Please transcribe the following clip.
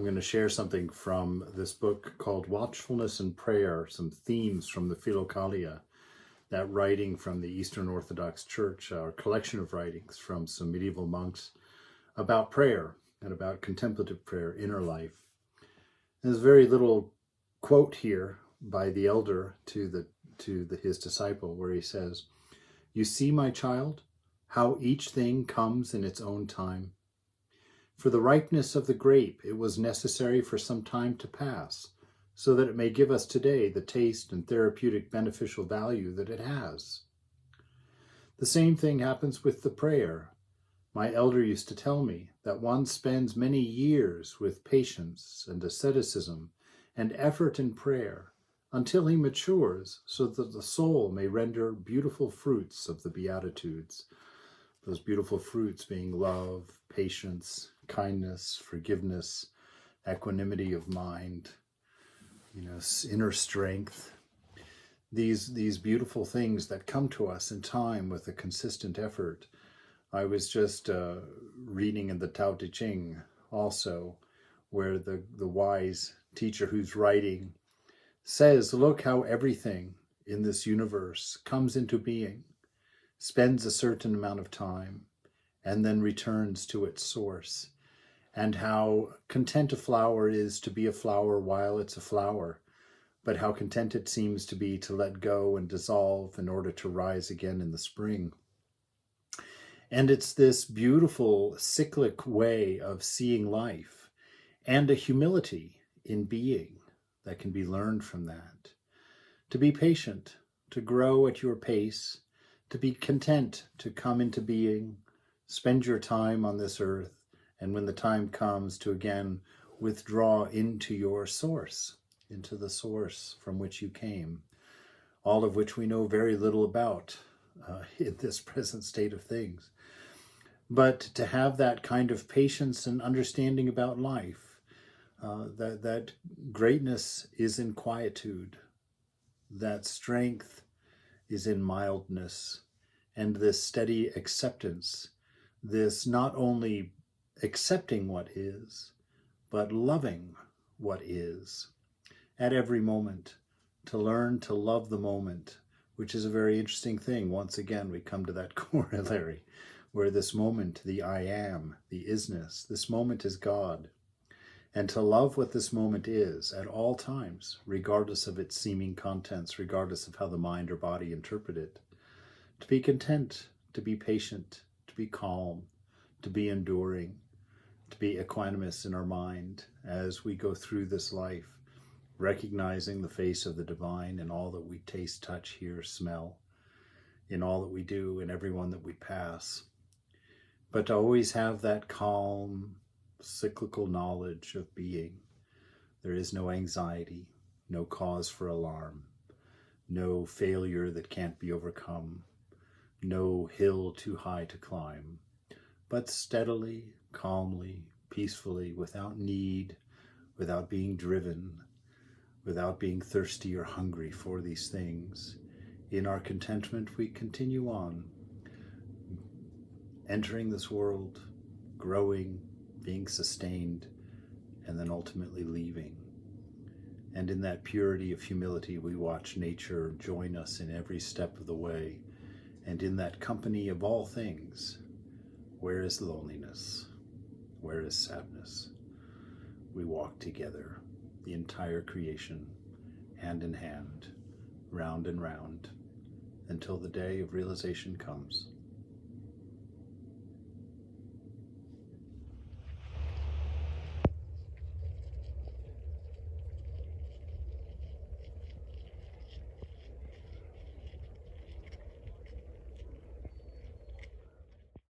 I'm going to share something from this book called Watchfulness and Prayer, some themes from the Philokalia, that writing from the Eastern Orthodox Church, a collection of writings from some medieval monks about prayer and about contemplative prayer, inner life. There's a very little quote here by the elder to his disciple where he says, "You see, my child, how each thing comes in its own time. For the ripeness of the grape, it was necessary for some time to pass, so that it may give us today the taste and therapeutic beneficial value that it has. The same thing happens with the prayer. My elder used to tell me that one spends many years with patience and asceticism and effort in prayer until he matures, so that the soul may render beautiful fruits of the Beatitudes. Those beautiful fruits being love, patience, kindness, forgiveness, equanimity of mind, inner strength. These beautiful things that come to us in time with a consistent effort. I was just reading in the Tao Te Ching also, where the wise teacher who's writing says, look how everything in this universe comes into being, spends a certain amount of time, and then returns to its source, and how content a flower is to be a flower while it's a flower, but how content it seems to be to let go and dissolve in order to rise again in the spring. And it's this beautiful cyclic way of seeing life and a humility in being that can be learned from that. To be patient, to grow at your pace, to be content to come into being, spend your time on this earth, and when the time comes to again withdraw into your source, into the source from which you came, all of which we know very little about in this present state of things. But to have that kind of patience and understanding about life, that greatness is in quietude, that strength is in mildness, and this steady acceptance, this not only accepting what is, but loving what is at every moment, to learn to love the moment, which is a very interesting thing. Once again, we come to that corollary where this moment, the I am, the isness, this moment is God. And to love what this moment is at all times, regardless of its seeming contents, regardless of how the mind or body interpret it. To be content, to be patient, to be calm, to be enduring, to be equanimous in our mind as we go through this life, recognizing the face of the divine in all that we taste, touch, hear, smell, in all that we do, in everyone that we pass. But to always have that calm, cyclical knowledge of being. There is no anxiety, no cause for alarm, no failure that can't be overcome, no hill too high to climb, but steadily, calmly, peacefully, without need, without being driven, without being thirsty or hungry for these things. In our contentment, we continue on, entering this world, growing, being sustained, and then ultimately leaving. And in that purity of humility, we watch nature join us in every step of the way. And in that company of all things, where is loneliness? Where is sadness? We walk together, the entire creation, hand in hand, round and round, until the day of realization comes.